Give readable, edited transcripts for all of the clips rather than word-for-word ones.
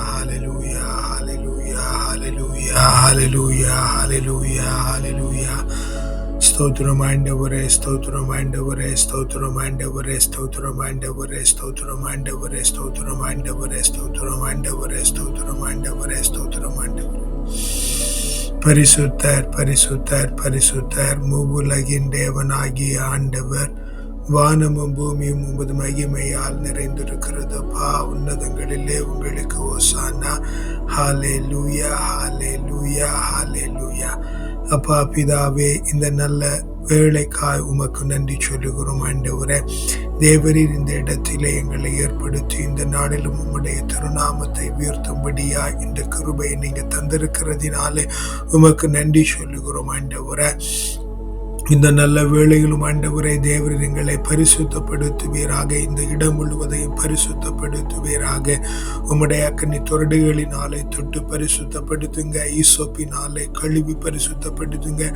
hallelujah, hallelujah, hallelujah, hallelujah, hallelujah, hallelujah. ஸ்தோத்திரம் ஆண்டவரே, ஸ்தோத்திரம் ஆண்டவரே, ஸ்தோத்திரம் ஆண்டவரே, ஸ்தோத்திரம் ஆண்டவரே, ஸ்தோத்திரம் ஆண்டவரே, ஸ்தோத்திரம் ஆண்டவரே, ஸ்தோத்திரம் ஆண்டவரே, ஸ்தோத்திரம் ஆண்டவரே, ஸ்தோத்திரம் ஆண்டவரே. பரிசுத்தர், பரிசுத்தர், பரிசுத்தர், மூவுலகின் தேவனாகிய ஆண்டவர். வானமும் பூமியும் உமது மகிமையால் நிறைந்திருக்கிறதுப்பா. உன்னதங்களிலே உங்களுக்கு ஓசானா. ஹalleluya, ஹalleluya, ஹalleluya. அப்பா பிதாவே, இந்த நல்ல வேளைக்காய் உமக்கு நன்றி சொல்லுகிறோம் ஆண்டவரே. தேவரீர் இந்த இடத்திலே எங்களை ஏற்படுத்தி இந்த நாளிலும் உம்முடைய திருநாமத்தை உயர்த்தும்படியா இந்த கிருபையை நீங்க தந்திருக்கிறதினாலே உமக்கு நன்றி சொல்லுகிறோம் ஆண்டவரே. இந்த நல்ல வேளையிலும் ஆண்டவரே தேவரீர் எங்களை பரிசுத்தப்படுத்துவீராக. இந்த இடம் முழுவதையும் பரிசுத்தப்படுத்துவீராக. உம்முடைய அக்கனி தொரடுகளினாலே தொட்டு பரிசுத்தப்படுத்துங்க. ஈசோப்பினாலே கழுவி பரிசுத்தப்படுத்துங்க.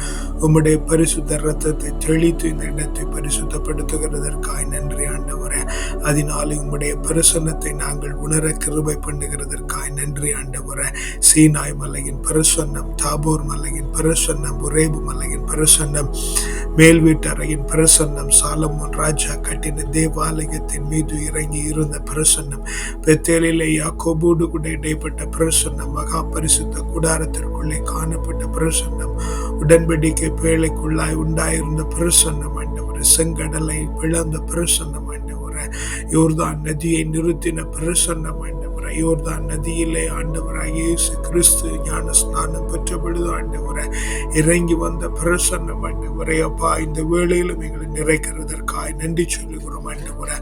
உம்முடைய பரிசுத்த ரத்தத்தை தெளித்து இந்த இடத்தை பரிசுத்தப்படுத்துகிறதற்காய் நன்றி ஆண்டவரே. அதனாலே உம்முடைய பிரசன்னத்தை நாங்கள் உணர கிருபை பண்ணுகிறதற்காய் நன்றி ஆண்டவரே. சீனாய் மலையின் பிரசன்னம், தாபோர் மலையின் பிரசன்னம், உரேபு மலையின் பிரசன்னம், மேல் வீட்டறையின் பிரசன்னம், சாலமோன் ராஜா கட்டின தேவாலயத்தின் மீது இறங்கி இருந்த பிரசன்னம், பெத்தேலிலே யாக்கோபோடு கூட இடைப்பட்ட பிரசன்னம், மகா பரிசுத்த கூடாரத்திற்குள்ளே காணப்பட்ட பிரசன்னம், உடன்படிக்கை பேழைக்குள்ளாய் உண்டாயிருந்த பிரசன்னம் ஆண்டவரே, செங்கடலை பிளந்த பிரசன்னம் ஆண்டவரே, யோர்தான் நதியை நிறுத்தின பிரசன்னம் ஆண்டவரே, யோர்தான் நதியிலே ஆண்டவராகிய இயேசு கிறிஸ்து ஞான ஸ்நானம் பெற்ற பொழுது ஆண்டவரே இறங்கி வந்த பிரசன்னம் ஆண்டவரே. அப்பா, இந்த வேளையிலும் எங்களை நிறைக்கிறதற்காய் நன்றி சொல்லுகிறோம் ஆண்டவரே.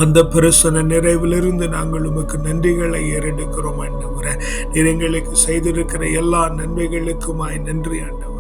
அந்த பிரசன்ன நிறைவிலிருந்து நாங்கள் உமக்கு நன்றிகளை ஏறெடுக்கிறோம் ஆண்டவரே. நீர் எங்களுக்கு செய்திருக்கிற எல்லா நன்மைகளுக்குமாய் நன்றி ஆண்டவரே.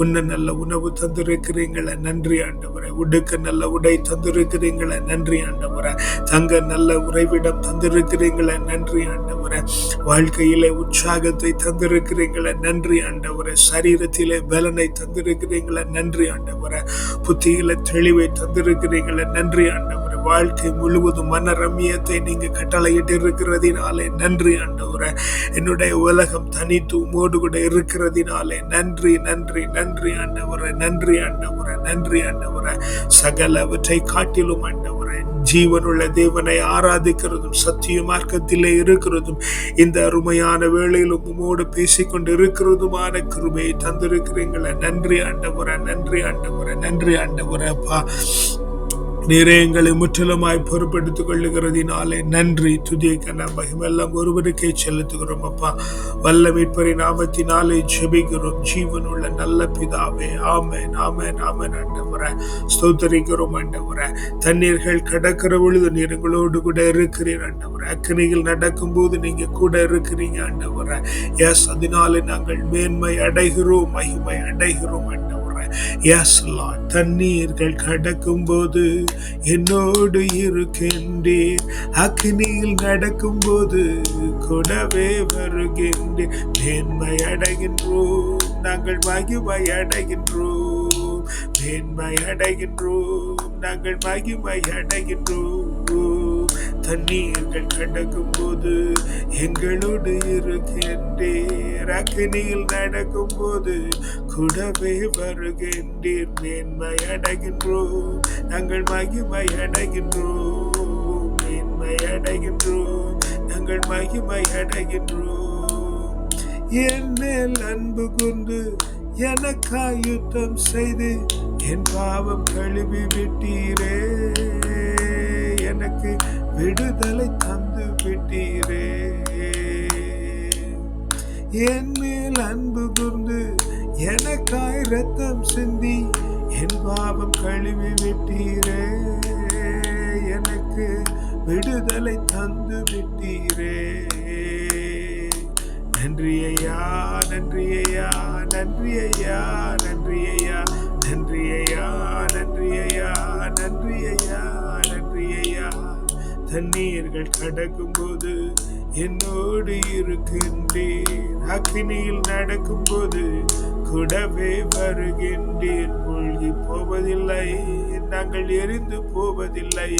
உன்ன நல்ல உணவு தந்திருக்கிறீங்களே நன்றி ஆண்டவரே. உடுக்க நல்ல உடை தந்திருக்கிறீங்களே நன்றி ஆண்டவரே. தங்க நல்ல உறைவிடம் தந்திருக்கிறீங்களே நன்றி ஆண்டவரே. வாழ்க்கையிலே உற்சாகத்தை தந்திருக்கிறீங்களே நன்றி ஆண்டவரே. சரீரத்திலே பலனை தந்திருக்கிறீங்களே நன்றி ஆண்டவரே. புத்தியில தெளிவை தந்திருக்கிறீங்களே நன்றி ஆண்டவரே. வாழ்க்கை முழுவதும் மன ரம்மியத்தை நீங்க கட்டளையிட்டு இருக்கிறதினாலே நன்றி ஆண்டவரே. என்னுடைய உலகம் தனித்து உமோடு கூட இருக்கிறதினாலே நன்றி, நன்றி, நன்றி ஆண்டவரே. நன்றி ஆண்டவரே, நன்றி ஆண்டவரே. சகலவற்றை காட்டிலும் ஆண்டவரே ஜீவனுள்ள தேவனை ஆராதிக்கிறதும் சத்திய மார்க்கத்திலே இருக்கிறதும் இந்த அருமையான வேளையிலும் உமோடு பேசிக்கொண்டு இருக்கிறதுமான கிருபையை தந்திருக்கிறீங்களே நன்றி ஆண்டவரே, நன்றி ஆண்டவரே, நன்றி ஆண்டவரே. அப்பா, நீரே எங்களை முற்றிலுமாய் பொறுப்படுத்திக் கொள்ளுகிறதினாலே நன்றி. துதிக்க மகிமெல்லாம் ஒருவருக்கே செலுத்துகிறோம் அப்பா. வல்ல மீட்பரின் நாமத்தினாலே ஜெபிக்கிறோம் ஜீவனுள்ள நல்ல பிதாவே. ஆமென், ஆமென், ஆமென் ஆண்டவரே. ஸ்தோத்திரிக்கிறோம் ஆண்டவரே. தண்ணீர்கள் கடக்கிற பொழுது நீர் எங்களோடு கூட இருக்கிறீர் ஆண்டவரே. அக்கினியில் நடக்கும் போது நீங்க கூட இருக்கிறீங்க ஆண்டவரே. எஸ், அதனாலே நாங்கள் மேன்மை அடைகிறோம், மகிமை அடைகிறோம் ஆண்டவரே. Yes Lord. தண்ணீர்கள் கடக்கும் போது என்னோடு இருக்கின்றீர். அக்னியில் நடக்கும் போது கூடவே வருகின்றீர். மேன்மை அடைகின்றோம், நாங்கள் மகிமை அடைகின்றோம். மேன்மை அடைகின்றோம், நாங்கள் மகிமை அடைகின்றோம். தண்ணீர்கள் கடக்கும் போது எங்களோடு இருக்கின்றீர். அக்னியில் நடக்கும் போது கூடவே வருகின்றீர். மேன்மை அடைகின்றோம், நாங்கள் மகிமை அடைகின்றோம். மேன்மை அடைகின்றோம், நாங்கள் மகிமை அடைகின்றோம். என் மேல் அன்பு கொண்டு எனக்காய் யுத்தம் செய்து என் பாவம் கழுவி விட்டீரே. எனக்கு விடுதலை தந்து விட்டீரே. என் மேல் அன்பு கூர்ந்து எனக்காய் ரத்தம் சிந்தி என் பாவம் கழுவி விட்டீரே. எனக்கு விடுதலை தந்து விட்டீரே. நன்றி ஐயா, நன்றி ஐயா, நன்றி ஐயா, நன்றி ஐயா, நன்றி ஐயா, நன்றி ஐயா, நன்றி ஐயா, நன்றி ஐயா. தண்ணீர்கள் கடக்கும் போது என்னோடு இருக்கின்றீர். அக்னியில் நடக்கும் போது கூடவே வருகின்றீர். மூழ்கி போவதில்லை, நாங்கள் எரிந்து போவதில்லை.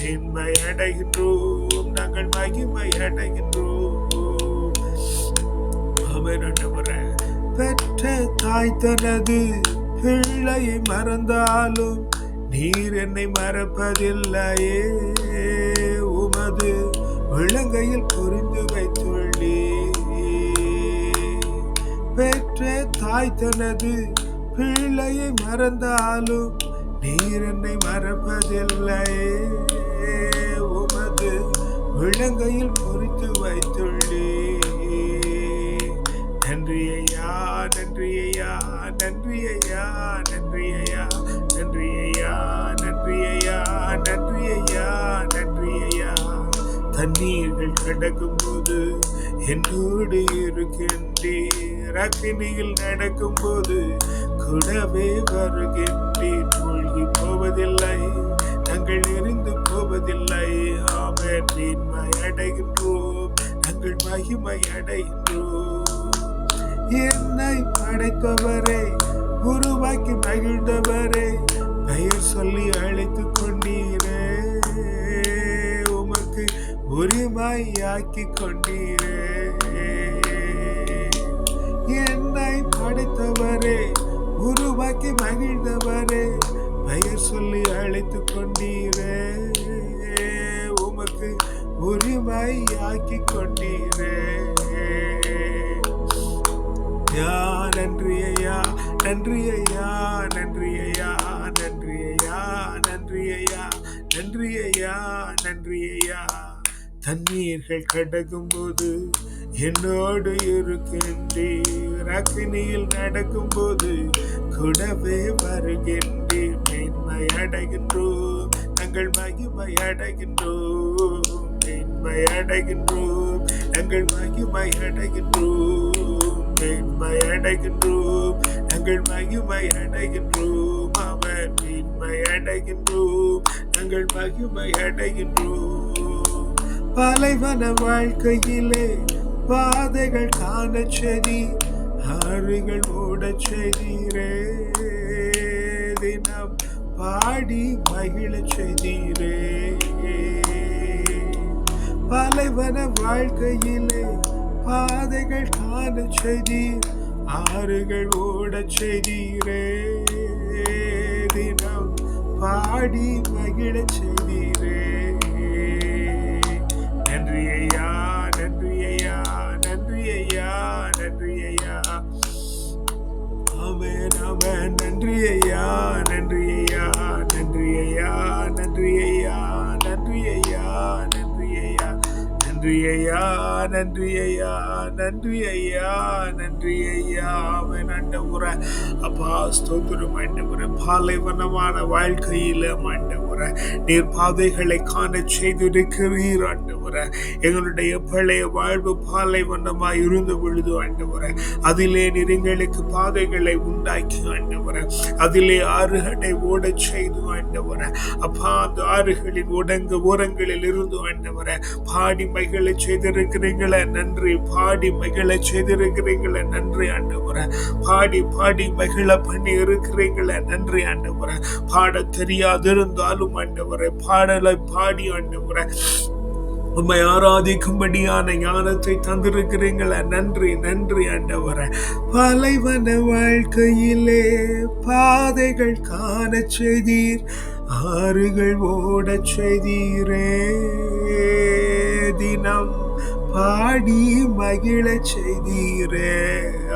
மேன்மை அடைகின்றோம், நாங்கள் மகிமை அடைகின்றோம். ஆமென் ஆண்டவரே. பெற்ற தாய் தனது பிள்ளையை மறந்தாலும் நீர் என்னை மறப்பதில்லையே, உமது விளங்கையில் புரிந்து வைத்துள்ளே. பெற்ற தாய் தனது பிள்ளையை மறந்தாலும் நீர் என்னை மறப்பதில்லையே, உமது விளங்கையில் பொறித்து வைத்துள்ளே. நன்றி ஐயா, நன்றி ஐயா, நன்றி ஐயா, நன்றி ஐயா, நன்றி ஐயா, நன்றி ஐயா, நன்றி ஐயா, நன்றி ஐயா. தண்ணீர்கள் கடக்கும் போது என்னோடு இருக்கின்றீர், அக்கினியில் நடக்கும் போது கூடவே வருகின்றீர். மூழ்கி போவதில்லை, நாங்கள் எரிந்து போவதில்லை. ஆமென். மேன்மை அடைகின்றோம், நாங்கள் மகிமை அடைகின்றோம். என்னை படைத்தவரே, உருவாக்கி மகிழ்ந்தவரே, பெயர் சொல்லி அழைத்துக் கொண்டீரே, உமக்கு உரிமையாக்கி கொண்டீரே. என்னை படைத்தவரே, உருவாக்கி மகிழ்ந்தவரே, பெயர் சொல்லி அழைத்துக் கொண்டீரே, உமக்கு உரிமையாக்கி கொண்டீரே. நன்றி ஐயா, நன்றி ஐயா, நன்றி ஐயா, நன்றி ஐயா, நன்றி ஐயா, நன்றி ஐயா, நன்றி ஐயா. தண்ணீர்கள் கடக்கும் போது என்னோடு இருக்கின்றீர், அக்கினியில் நடக்கும் போது கூடவே வருகின்றீர். மேன்மை அடைகின்றோம், நாங்கள் மகிமை அடைகின்றோம். மேன்மை அடைகின்றோம், நாங்கள் மகிமை அடைகின்றோம். மேன்மை அடைகின்றோம், நாங்கள் மகிமை அடைகின்றோம். அவன் மேன்மை அடைகின்றோம், நாங்கள் மகிமை அடைகின்றோம். பாலைவன வாழ்க்கையிலே பாதைகள் காண செடி, ஆறுகள் ஓடச் செய்தீரே, தினம் பாடி மகிழ செய்தீரே. பாலைவன வாழ்க்கையிலே பாதைகள் காண செய்தீர், ஆறுகள் ஓடச் செய்தீரே, தினம் பாடி மகிழ செய்தீரே. நன்றி ஐயா, நன்றி ஐயா, நன்றி ஐயா, நன்றி ஐயா. ஆமென், ஆமென். நன்றி ஐயா, நன்றி ஐயா, நன்றி ஐயா, நன்றி ஐயா, நன்றி ஐயா, நன்றி ஐயா, நன்றி ஐயா, நன்றி ஐயா, நன்றி ஐயா, நன்றி ஐயா. ஆமென் ஆண்டவரே. அப்பா ஸ்தோத்திரம் ஆண்டவரே. பாலைவனமான வாழ்க்கையில ஆண்டவரே நீர் பாதைகளை காண செய்திருக்கிறீர் ஆண்டவரே. எங்களுடைய பழைய வாழ்வு பாலைவனமாய் இருந்த பொழுது ஆண்டவரே, அதிலே நீர் எங்களுக்கு பாதைகளை உண்டாக்கி ஆண்டவரே, அதிலே ஆறுகளை ஓடச் செய்து ஆண்டவரே. அப்பா அந்த ஆறுகளின் ஓரங்களில் இருந்து ஆண்டவரே பாடி மகிழ செய்திருக்கிறீங்களே நன்றி. பாடி மகிழ செய்திருக்கிறீங்களே நன்றி ஆண்டவரே. பாடி பாடி மகிழ பண்ணி இருக்கிறீங்களே நன்றி ஆண்டவரே. பாட தெரியாதிருந்தாலும் ஆண்டவரே பாடலை பாடி ஆண்டவரே உம்மை ஆராதிக்கும்படியான ஞானத்தை தந்திருக்கிறீங்களே நன்றி, நன்றி ஆண்டவரே. பாலைவன வாழ்க்கையிலே பாதைகள் காண செய்தீர், ஆறுகள் ஓடச் செய்தீரே, தினம் பாடி மகிழ செய்தீரே.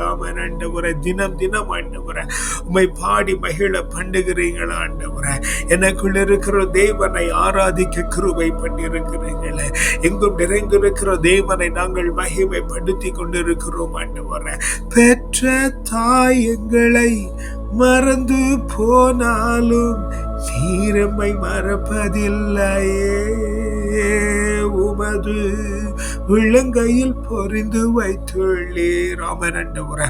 ஆமென் ஆண்டவரே. தினம் தினம் ஆண்டவரே உம்மை பாடி மகிழ பண்ணுகிறீங்களா ஆண்டவரே. எனக்குள் இருக்கிற தேவனை ஆராதிக்க கிருபை பண்ணியிருக்கிறீங்களே. எங்கும் நிறைந்திருக்கிற தேவனை நாங்கள் மகிமைப்படுத்தி கொண்டிருக்கிறோம் ஆண்டவரே. பெற்ற தாய் எங்களை மறந்து போனாலும் நீரம்மை மறப்பதில்லையே, உமது விளங்கையில் பொறிந்து வைத்துள்ளீர். ஆமென் ஆண்டவரே.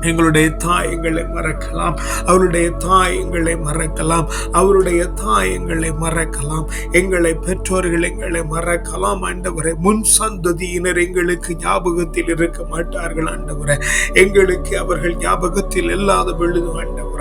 எங்களுடைய தாயங்களை மறக்கலாம், அவருடைய தாயங்களை மறக்கலாம், அவருடைய தாயங்களை மறக்கலாம், எங்களை பெற்றோர்கள் எங்களை மறக்கலாம் ஆண்டவரே. முன் சந்ததியினர் எங்களுக்கு ஞாபகத்தில் இருக்க மாட்டார்கள் ஆண்டவரே. எங்களுக்கு அவர்கள் ஞாபகத்தில் இல்லாத பொழுது ஆண்டவரே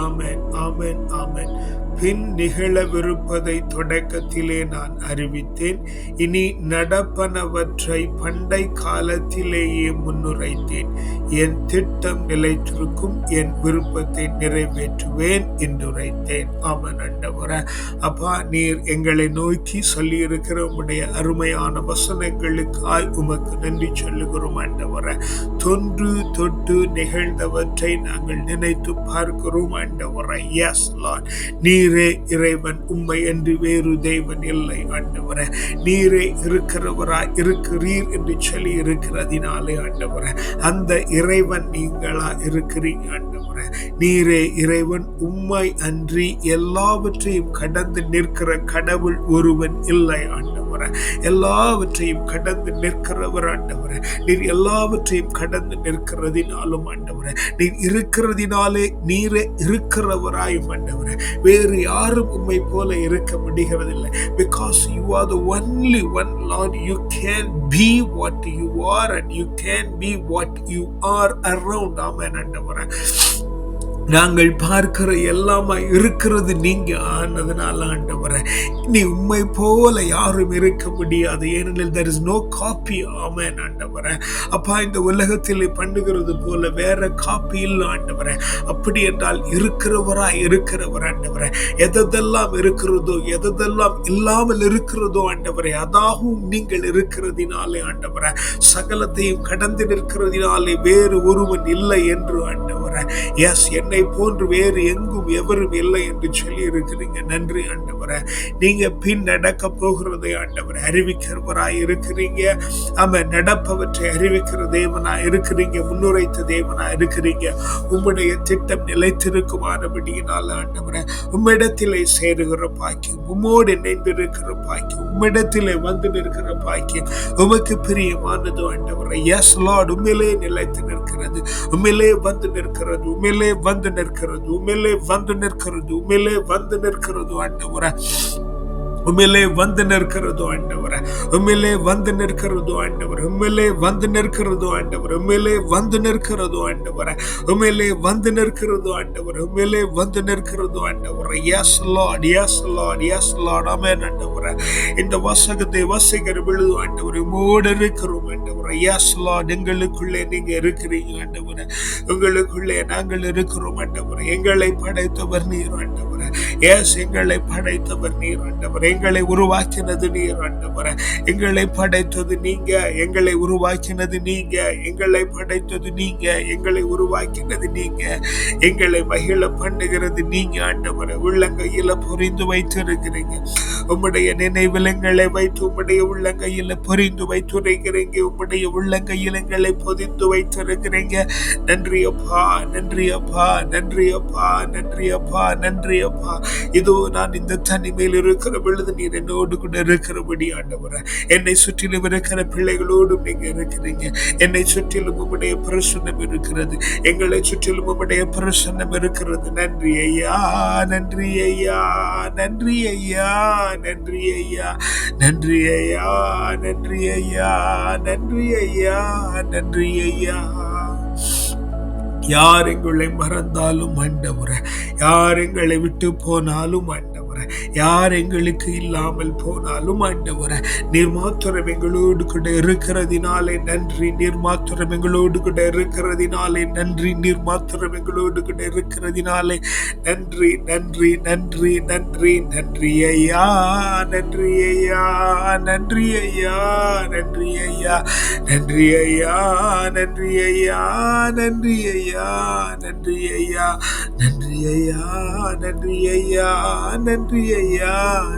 ஆமென், ஆமென், ஆமென். பின் நிகழவிருப்பதை தொடக்கத்திலே நான் அறிவித்தேன். இனி நடப்பனவற்றை பண்டை காலத்திலேயே முன்னுரைத்தேன். என் திட்டம் நிலைத்திருக்கும், என் விருப்பத்தை நிறைவேற்றுவேன் என்றுரைத்தேன். ஆமென் ஆண்டவரே. அப்பா, நீர் எங்களை நோக்கி சொல்லி இருக்கிற உம்முடைய அருமையான வசனங்களுக்காய் உமக்கு நன்றி சொல்லுகிறோம் ஆண்டவரே. தொன்று தொட்டு நிகழ்ந்தவற்றை நாங்கள் நினைத்து பார்க்கிறோம் ஆண்டவரே. எஸ் லார்ட், நீரே இறைவன், உம்மை என்று வேறு தேவன் இல்லை ஆண்டவரே. நீரே இருக்கிறவராய் இருக்கிறீர் என்று சொல்லி இருக்கிறதினாலே ஆண்டவரே, அந்த இறைவன் நீங்களா இருக்கிறீங்க ஆண்டவரே. நீரே இறைவன், உம்மை அன்றி எல்லாவற்றையும் கடந்து நிற்கிற கடவுள் ஒருவன் இல்லை ஆண்டவரே. எல்லாவற்றையும் கடந்து நிற்கிறவர் ஆண்டவரே. நீர் எல்லாவற்றையும் கடந்து நிற்கிறதினாலும் ஆண்டவரே, நீர் இருக்கிறதினாலே நீரே இருக்கிறவராயும் ஆண்டவரே. வேறு யாரும் உம்மை போல இருக்க முடிகிறதில்லை. Because you are the only one, Lord. You can be what you are and you can be what you are around. Amen ஆண்டவரே. நாங்கள் பார்க்கிற எல்லாமா இருக்கிறது நீங்க ஆனதுனால ஆண்டவரே, நீ உம்மை போல யாரும் இருக்க முடியாது. ஏனெனில் there is no copy. ஆமென் ஆண்டவரே. அப்பா, இந்த உலகத்தில் பண்ணுகிறது போல வேற காப்பி இல்லை ஆண்டவரே. அப்படி என்றால் இருக்கிறவர் ஆண்டவரே. எதெல்லாம் இருக்கிறதோ, எதெல்லாம் இல்லாமல் இருக்கிறதோ ஆண்டவரே, அதாகவும் நீங்கள் இருக்கிறதினாலே ஆண்டவரே, சகலத்தையும் கடந்து நிற்கிறதினாலே வேறு ஒருவன் இல்லை என்று ஆண்டவரே. எஸ், என்னை போன்று வேறு எங்கும் எவரும் இல்லை என்று சொல்லி இருக்கிறீங்க. நன்றி ஆண்டவரே. நீங்க பின் நடக்க போகிறதை ஆண்டவரை அறிவிக்கிறவராய் இருக்கிறீங்க. ஆமென். நடப்பவற்றை அறிவிக்கிற தேவனாய் இருக்கிறீங்க. முன்னுரைத்த தேவனாய் இருக்கிறீங்க. உம்முடைய திட்டம் நிலைத்திருக்குமானபடியினால் ஆண்டவரே, உம்மிடத்திலே சேருகிற பாக்கியம், உம்மோடு இணைந்திருக்கிற பாக்கியம், உம்மிடத்திலே வந்து நிற்கிற பாக்கியம் உமக்கு பிரியமானது ஆண்டவரே. எஸ் லார்ட், உம்மிலே நிலைத்து நிற்கிறது, உம்மிலே வந்து நிற்கிறது, உம்மிலே வந்து நிற்கிறது, உம்மிலே வந்து நிற்கிறது, உம்மிலே வந்து நிற்கிறது ஆண்டவரே. உம்மிலே வந்து நிற்கிறது ஆண்டவரே. உம்மிலே வந்து நிற்கிறது ஆண்டவரே. உம்மிலே வந்து நிற்கிறது ஆண்டவரே. உம்மிலே வந்து நிற்கிறது ஆண்டவரே. உம்மிலே வந்து நிற்கிறது ஆண்டவரே. உம்மிலே வந்து நிற்கிறது ஆண்டவரே. Yes Lord, yes Lord, yes Lord. ஆமென் ஆண்டவரே. இந்த வசனத்தை வசிக்கிற பொழுது ஆண்டவரே, உம்மோடு இருக்கிறோம் ஆண்டவரே. எஸ் லார்ட், எங்களுக்குள்ளே நீங்க இருக்கிறீங்க ஆண்டவரே. உங்களுக்குள்ளே நாங்கள் இருக்கிறோம் ஆண்டவரே. எங்களை படைத்தவர் நீர் ஆண்டவரே. எஸ், எங்களை படைத்தவர் நீர் ஆண்டவரே. எங்களை உருவாக்கினது நீர் ஆண்டவரே. எங்களை படைத்தது நீங்க, எங்களை உருவாக்கினது நீங்க, எங்களை படைத்தது நீங்க, எங்களை உருவாக்கினது நீங்க, எங்களை மகிழ பண்ணுகிறது நீங்க ஆண்டவரே. உள்ளங்கையில பொறிந்து வைத்திருக்கிறீங்க. உம்முடைய நினைவில் எங்களை வைத்து உம்முடைய உள்ளங்கையில பொறிந்து வைத்திருக்கிறீங்க. உம்முடைய உள்ளங்கையில் எங்களை பொதிந்து வைத்திருக்கிறீங்க. நன்றி அப்பா, நன்றி அப்பா, நன்றி அப்பா, நன்றி அப்பா, நன்றி அப்பா. இதோ நான் இந்த தனிமையில் இருக்கிற பொழுது நீர் என்னோடு கூட இருக்கிறபடி ஆண்டவரே, என்னை சுற்றிலும் இருக்கிற பிள்ளைகளோடும் நீங்க இருக்கிறீங்க. என்னை சுற்றிலும் உம்முடைய பிரசன்னம் இருக்கிறது, எங்களை சுற்றிலும் உம்முடைய பிரசன்னம் இருக்கிறது. நன்றி ஐயா, நன்றி ஐயா, நன்றி ஐயா, நன்றி ஐயா, நன்றி ஐயா, நன்றி ஐயா, நன்றி ஐயா, நன்றி ஐயா. யார் எங்களை மறந்தாலும் ஆண்டவரே, யார் எங்களை விட்டு போனாலும் ஆண்டவரே, யார் எங்களுக்கு இல்லாமல் போனாலும் ஆண்டவரே, நீர் மாத்திரம் எங்களோடு கூட இருக்கிறதினாலே நன்றி. நீர் மாத்திரம் எங்களோடு கூட இருக்கிறதினாலே நன்றி. நீர் மாத்திரம் எங்களோடு கூட இருக்கிறதினாலே நன்றி, நன்றி, நன்றி, நன்றி, நன்றி ஐயா, நன்றி ஐயா, நன்றி ஐயா, நன்றி ஐயா, நன்றி ஐயா, நன்றி ஐயா, நன்றி ஐயா, நன்றி ஐயா, நன்றி ஐயா, நன்றி ஐயா, நன்றி ஐயா,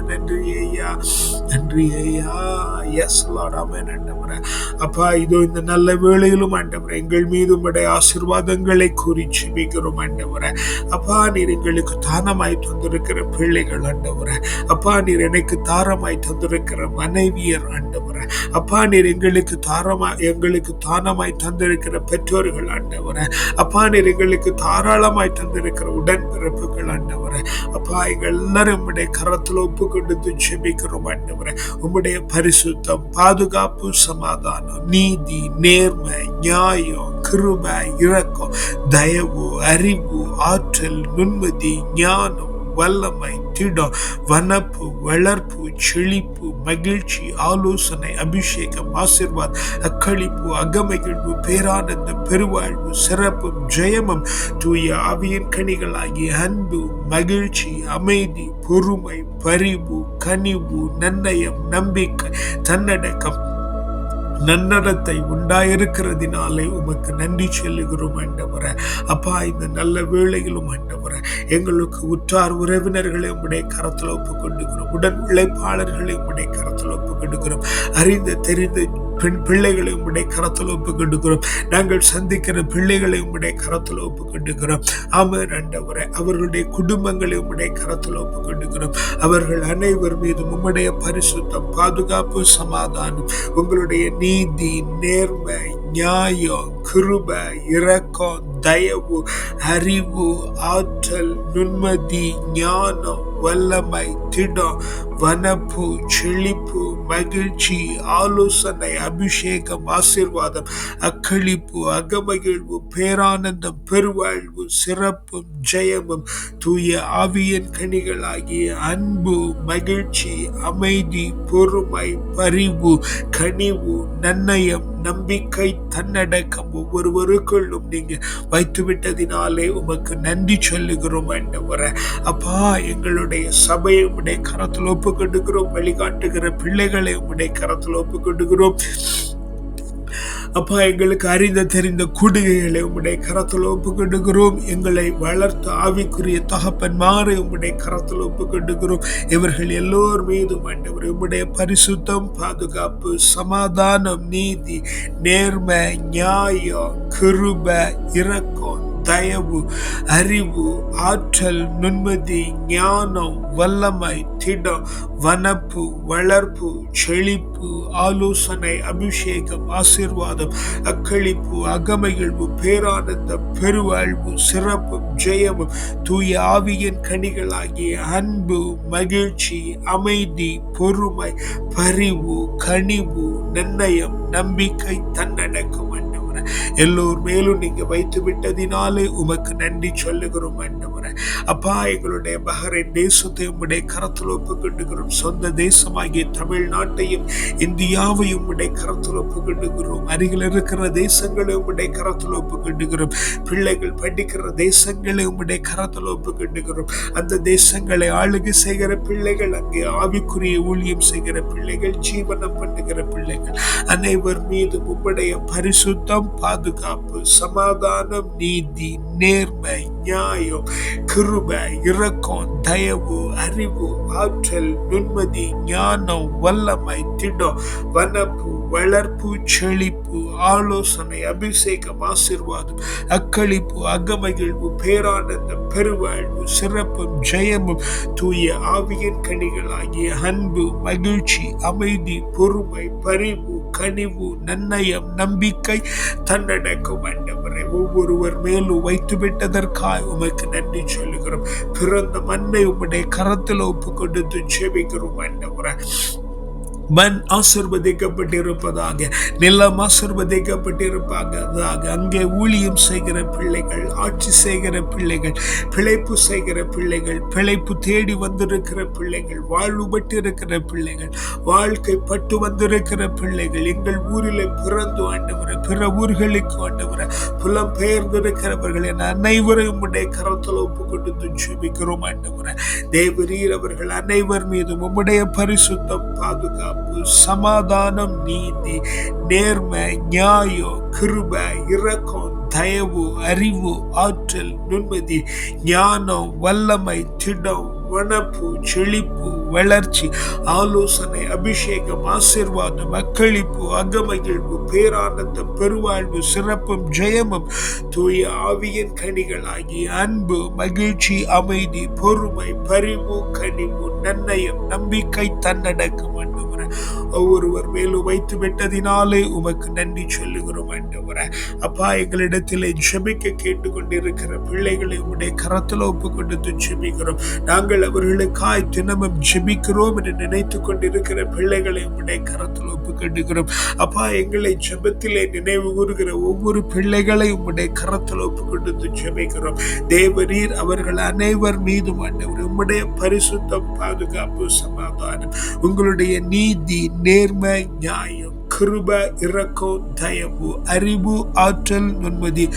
நன்றி ஐயா, நன்றி ஐயா. எஸ் லார்ட், ஆமென் ஆண்டவரே. அப்பா, இதோ இந்த நல்ல வேளையிலும் ஆண்டவரே, எங்கள் மீது உம்முடைய ஆசீர்வாதங்களை கூறி ஜெபிக்கிறோம் ஆண்டவரே. அப்பா, நீர் எங்களுக்கு தானமாய் தந்திருக்கிற பிள்ளைகள் ஆண்டவரே. அப்பா, நீர் எனக்கு தாரமாய் தந்திருக்கிற மனைவியர் ஆண்டவரே. அப்பா, நீர் எங்களுக்கு தானமாய் தந்திருக்கிற பெற்றோர்கள் ஆண்டவரே. அப்பா, நீர் எங்களுக்கு தாராளமாய் தந்திருக்கிற உடன்பிறப்புகள் ஆண்டவரே. அப்பா, எங்கள் எல்லாரும் உம்முடைய கரத்தில் ஒப்பு கொடுத்து ஜெபிக்கிறோம் ஆண்டவரே. உம்முடைய பரிசுத்த பரிசுத்தம், பாதுகாப்பு, சமாதானம், நீதி, நேர்மை, நியாயம், கிருபை, இரக்கம், தயவு, அறிவு, ஆற்றல், நுண்மதி, ஞானம், வல்லமை, திடம், வனப்பு, வளர்ப்பு, செழிப்பு, மகிழ்ச்சி, ஆலோசனை, அபிஷேகம், ஆசீர்வாத், அக்களிப்பு, அகமகிழ்வு, பேரானந்தம், பெருவாழ்வு, சிறப்பும், ஜெயமும், தூய ஆவியின் கனிகளாகிய அன்பு, மகிழ்ச்சி, அமைதி, பொறுமை, பரிவு, கனிவு, நன்னயம், நம்பிக்கை, தன்னடக்கம், நன்னடத்தை உண்டாயிருக்கிறதினாலே உமக்கு நன்றி சொல்லுகிறோம் ஆண்டவரே. அப்பா, இந்த நல்ல வேளையிலும் ஆண்டவரே, எங்களுக்கு உற்றார் உறவினர்களை உம்முடைய கரத்தில் ஒப்புக் கொண்டுகிறோம். உடன் உழைப்பாளர்களை உம்முடைய கரத்தில் ஒப்புக் கொண்டுகிறோம். அறிந்த தெரிந்த பெண் பிள்ளைகளை உம்முடைய கரத்தில் ஒப்புக் கொண்டுகிறோம். நாங்கள் சந்திக்கிற பிள்ளைகளை உம்முடைய கரத்தில் ஒப்புக் கொண்டுகிறோம். ஆமென் ஆண்டவரே. அவர்களுடைய குடும்பங்களை உம்முடைய கரத்தில் ஒப்புக் கொண்டுகிறோம். அவர்கள் அனைவர் மீதும் உம்முடைய பரிசுத்தம், பாதுகாப்பு, சமாதானம், உங்களுடைய நீதி, நேர்மை, நியாயம், கிருபை, இரக்கம், தயவு, அறிவு, ஆற்றல், நுண்மதி, ஞானம், வல்லமை, திடம், வனப்பு, செழிப்பு, மகிழ்ச்சி, ஆலோசனை, அபிஷேகம், ஆசீர்வாதம், அக்களிப்பு, அகமகிழ்வு, பேரானந்தம், பெருவாழ்வு, சிறப்பும், ஜெயமும், தூய ஆவியின் கனிகளாகிய அன்பு, மகிழ்ச்சி, அமைதி, பொறுமை, பரிவு, கனிவு, நன்னயம், நம்பிக்கை, தன்னடக்கம் ஒவ்வொருவருக்குள்ளும் நீங்க வைத்துவிட்டதினாலே உமக்கு நன்றி சொல்லுகிறோம் ஆண்டவரே. அப்பா, எங்களுடைய சபையை உம்முடைய கரத்தில் ஒப்புக் கொண்டுகிறோம். வழிகாட்டுகிற பிள்ளைகளை உம்முடைய கரத்தில் ஒப்புக் கொண்டுகிறோம். அப்பா, எங்களுக்கு அறிந்த தெரிந்த கூடுகைகளை உம்முடைய கரத்தில் ஒப்புக் கொண்டுகிறோம். எங்களை வளர்த்த ஆவிக்குரிய தகப்பன்மாரை உம்முடைய கரத்தில் ஒப்புக் கொண்டுகிறோம். இவர்கள் எல்லோர் மீதும் ஆண்டவரே உம்முடைய பரிசுத்தம், பாதுகாப்பு, சமாதானம், நீதி, நேர்மை, நியாயம், கிருபை, இரக்கம், தயவு, அறிவு, ஆற்றல், நுண்மதி, ஞானம், வல்லமை, திடம், வனப்பு, வளர்ப்பு, செழிப்பு, ஆலோசனை, அபிஷேகம், ஆசீர்வாதம், அக்களிப்பு, அகமகிழ்வு, பேரானந்தம், பெருவாழ்வு, சிறப்பும், ஜெயமும், தூய ஆவியின் கனிகளாகிய அன்பு, மகிழ்ச்சி, அமைதி, பொறுமை, பரிவு, கனிவு, நன்னயம், நம்பிக்கை, தன்னடக்கம் எல்லோர் மேலும் நீங்க வைத்து விட்டதினாலே உமக்கு நன்றி சொல்லுகிறோம் ஆண்டவரே. அப்பா, எங்களுடைய பஹ்ரைன் தேசத்தை உம்முடைய கரத்தில் ஒப்புக் கொண்டுகிறோம். சொந்த தேசமாகிய தமிழ்நாட்டையும் இந்தியாவையும் உம்முடைய கரத்தில் ஒப்புக் கொண்டுகிறோம். அருகில் இருக்கிற தேசங்களை உம்முடைய கரத்தில் ஒப்புக் கொண்டுகிறோம். பிள்ளைகள் படிக்கிற தேசங்களை உம்முடைய கரத்தில் ஒப்புக் கொண்டுகிறோம். அந்த தேசங்களை ஆளுகை செய்கிற பிள்ளைகள், அங்கே ஆவிக்குரிய ஊழியம் செய்கிற பிள்ளைகள், ஜீவனம் பண்ணுகிற பிள்ளைகள் அனைவர் மீது உம்முடைய பரிசுத்தம், பாதுகாப்பு, சமாதானம், நீதி, நேர்மை, நியாயம், கிருபை, இரக்கம், தயவு, அறிவு, ஆற்றல், நுண்மதி, ஞானம், வல்லமை, திடம், வனப்பு, வளர்ப்பு, செழிப்பு, ஆலோசனை, அபிஷேகம், ஆசீர்வாதம், அக்களிப்பு, அகமகிழ்வு, பேரானந்தம், பெருவாழ்வு, சிறப்பும், ஜெயமும், தூய ஆவியின் கனிகளாகிய அன்பு, மகிழ்ச்சி, அமைதி, பொறுமை, பரிவு, கனிவு, நன்னயம், நம்பிக்கை, தன்னடக்கம் ஆண்டவரே ஒவ்வொருவர் மேலும் வைத்து விட்டதற்காய் உமக்கு நன்றி சொல்லுகிறோம். பிறந்த மண்ணை உம்முடைய கரத்தில் ஒப்புக் கொண்டு ஜெபிக்கிறோம் ஆண்டவரே. மண் ஆசீர்வதிக்கப்பட்டிருப்பதாக, நிலம் ஆசீர்வதிக்கப்பட்டிருப்பதாக, அங்கே ஊழியம் செய்கிற பிள்ளைகள், ஆட்சி செய்கிற பிள்ளைகள், பிழைப்பு செய்கிற பிள்ளைகள், பிழைப்பு தேடி வந்திருக்கிற பிள்ளைகள், வாழ்வுபட்டு இருக்கிற பிள்ளைகள், வாழ்க்கை பட்டு வந்திருக்கிற பிள்ளைகள், எங்கள் ஊரிலே பிறந்து ஆண்டவரை பிற ஊர்களுக்கு ஆண்டவரை புலம் பெயர்ந்திருக்கிறவர்கள் என அனைவரையும் உம்முடைய கரத்தில் ஒப்புக் கொண்டு ஜெபிக்கிறோம் ஆண்டவரை. தேவரீர் அவர்கள் அனைவர் மீதும் உம்முடைய பரிசுத்தம், பாதுகாப்பு, சமாதானம், நீதி, நேர்மை, நியாயம், கிருபை, இரக்கம், தயவு, அறிவு, ஆற்றல், நுண்மதி, ஞானம், வல்லமை, திடம், வனப்பு, செழிப்பு, வளர்ச்சி, ஆலோசனை, அபிஷேகம், ஆசீர்வாதம், அக்களிப்பு, அகமகிழ்வு, பேரானந்தம், பெருவாழ்வு, சிறப்பும், ஜெயமும், தூய ஆவியின் கனிகளாகிய அன்பு, மகிழ்ச்சி, அமைதி, பொறுமை, பரிவு, கனிவு, நன்னயம், நம்பிக்கை, தன்னடக்கம் ஒவ்வொருவர் மேலும் வைத்து விட்டதினாலே உமக்கு நன்றி சொல்லுகிறோம் ஆண்டவரே. அப்பா, எங்களிடத்திலே ஜெபிக்க கேட்டுக்கொண்டிருக்கிற பிள்ளைகளை உம்முடைய கரத்தில் ஒப்புக் கொண்டு ஜெபிக்கிறோம். நாங்கள் நாங்கள் அவர்களுக்காய் தினமும் ஜெபிக்கிறோம் என்று நினைத்துக் கொண்டிருக்கிற பிள்ளைகளை உம்முடைய கரத்தில் ஒப்புக்கொடுக்கிறோம். அப்பா, எங்களை ஜெபத்திலே நினைவு கூறுகிற ஒவ்வொரு பிள்ளைகளை உம்முடைய கரத்தில் ஒப்புக்கொண்டு ஜெபிக்கிறோம். தேவரீர் அவர்கள் அனைவர் மீதும் ஆண்டவரே உம்முடைய பரிசுத்தம், பாதுகாப்பு, சமாதானம், உங்களுடைய நீதி, நேர்மை, நியாயம், கிருபை, இரக்கம், தயவு, அறிவு, ஆற்றல், நுண்மதி,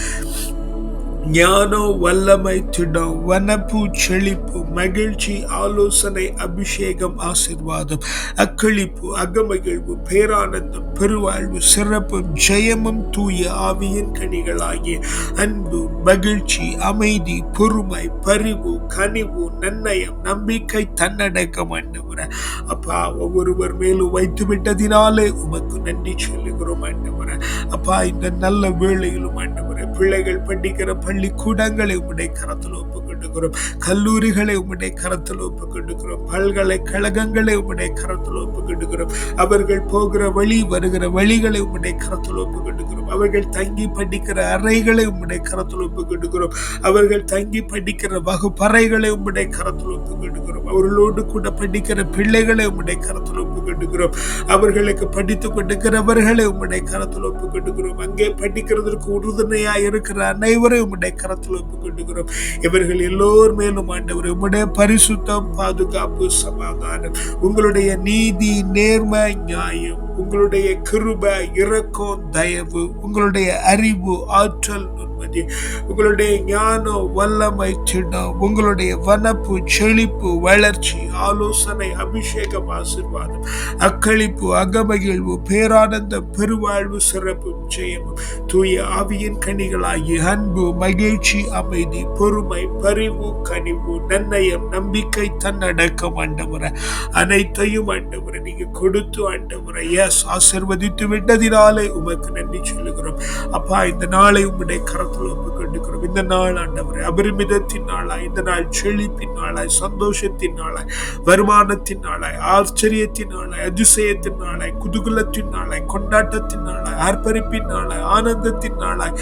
ஞானம், வல்லமை, திடம், வனப்பு, செழிப்பு, மகிழ்ச்சி, ஆலோசனை, அபிஷேகம், ஆசீர்வாதம், அக்களிப்பு, அகமகிழ்வு, பேரானந்தம், பெருவாழ்வு, சிறப்பும், ஜெயமும், தூய ஆவியின் கனிகளாகிய அன்பு, மகிழ்ச்சி, அமைதி, பொறுமை, பரிவு, கனிவு, நன்னயம், நம்பிக்கை, தன்னடக்கம் ஆண்டவரே. அப்பா, ஒவ்வொருவர் மேலும் வைத்து விட்டதினாலே உமக்கு நன்றி சொல்லுகிறோம் ஆண்டவரே. அப்பா, இந்த நல்ல வேளையிலும் ஆண்டவரே பிள்ளைகள் படிக்கிற பள்ளிக்கூடங்களை உம்முடைய கரத்தில் ஒப்புக்கொடுக்கிறோம். கல்லூரிகளை உம்முடைய கரத்தில் ஒப்புக்கொடுக்கிறோம். பல்கலைக்கழகங்களை உம்முடைய கரத்தில் ஒப்புக்கொடுக்கிறோம். அவர்கள் போகிற வழி, வருகிற வழிகளை உம்முடைய கரத்தில் ஒப்புக்கொடுக்கிறோம். அவர்கள் தங்கி படிக்கிற அறைகளை உம்முடைய கரத்தில் ஒப்புக்கொடுக்கிறோம். அவர்கள் தங்கி படிக்கிற வகுப்பறைகளை உம்முடைய கரத்தில் ஒப்புக்கொடுக்கிறோம். அவர்களோடு கூட படிக்கிற பிள்ளைகளை உம்முடைய கரத்தில் ஒப்புக்கொடுக்கிறோம். அவர்களுக்கு படித்துக் கொடுக்கிறவர்களை உம்முடைய கரத்தில் ஒப்புக்கொடுக்கிறோம். அங்கே படிக்கிறதற்கு உறுதுணையாய் இருக்கிற அனைவரை உம்முடைய கரத்தில் ஒப்புக்கொடுக்கிறோம். இவர்கள் எல்லோர் மேலும் ஆண்டவர் உம்முடைய பரிசுத்தம், பாதுகாப்பு, சமாதானம், உங்களுடைய நீதி, நேர்மை, நியாயம், உங்களுடைய கிருபை, இரக்கம், தயவு, உங்களுடைய அறிவு, ஆற்றல், நுண்மதி, உங்களுடைய ஞானம், வல்லமை, திடம், உங்களுடைய வனப்பு, செழிப்பு, வளர்ச்சி, ஆலோசனை, அபிஷேகம், ஆசீர்வாதம், அக்களிப்பு, அகமகிழ்வு, பேரானந்தம், பெருவாழ்வு, சிறப்பும், ஜெயமும், தூய ஆவியின் கனிகளாகிய அன்பு, மகிழ்ச்சி, அமைதி, பொறுமை, பரிவு, கனிவு, நன்னயம், நம்பிக்கை, தன்னடக்கம் ஆண்டவரே அனைத்தையும் ஆண்டவரே நீங்க கொடுத்து ஆண்டவரே ஆசீர்வதித்து விட்டதினாலே உமக்கு நன்றி சொல்லுகிறோம். அப்பா, இந்த நாளை உம்முடைய கரத்தில் ஒப்புக்கொண்டிருக்கிறோம். இந்த நாள் ஆண்டவரே அபரிமிதத்தின் நாளாய், இந்த நாள் செழிப்பின் நாளாய், சந்தோஷத்தின் நாளாய், வருமானத்தின் நாளாய், ஆச்சரியத்தின் நாளாய், அதிசயத்தின் நாளாய், குதூகலத்தின் நாளாய், கொண்டாட்டத்தின் நாளாய், ஆர்ப்பரிப்பின் நாளாய், ஆனந்தத்தின் நாளாய்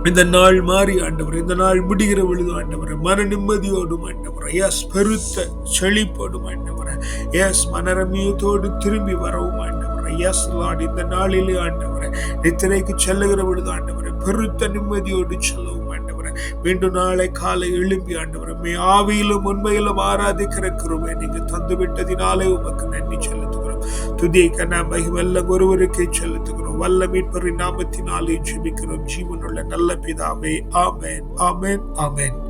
இந்த நாள் மாறி ஆண்டவர், இந்த நாள் முடிகிற பொழுது ஆண்டவர் மன நிம்மதியோடும் ஆண்டவர் பெருத்த செழிப்போடும் ஆண்டவர் மனரமியத்தோடு திரும்பி வரவும் ஆண்டவர் இந்த நாளிலே ஆண்டவர் நித்திரைக்கு செல்லுகிற பொழுது ஆண்டவர் பெருத்த நிம்மதியோடு செல்லவும் ஆண்டவர் மீண்டும் நாளை காலை எழும்பி ஆண்டவர் ஆவியிலும் உண்மையிலும் ஆராதிக்கிற கிருபை நீங்க தந்து விட்டதினாலே உமக்கு நன்றி செலுத்துகிறோம். துதி கன மகிமெல்லாம் ஒருவருக்கே செலுத்துகிறோம். வல்ல மீட்பரின் நாமத்தினாலே ஜெபிக்கிறோம் ஜீவனுள்ள நல்ல பிதாவே. ஆமென், ஆமென், ஆமென்.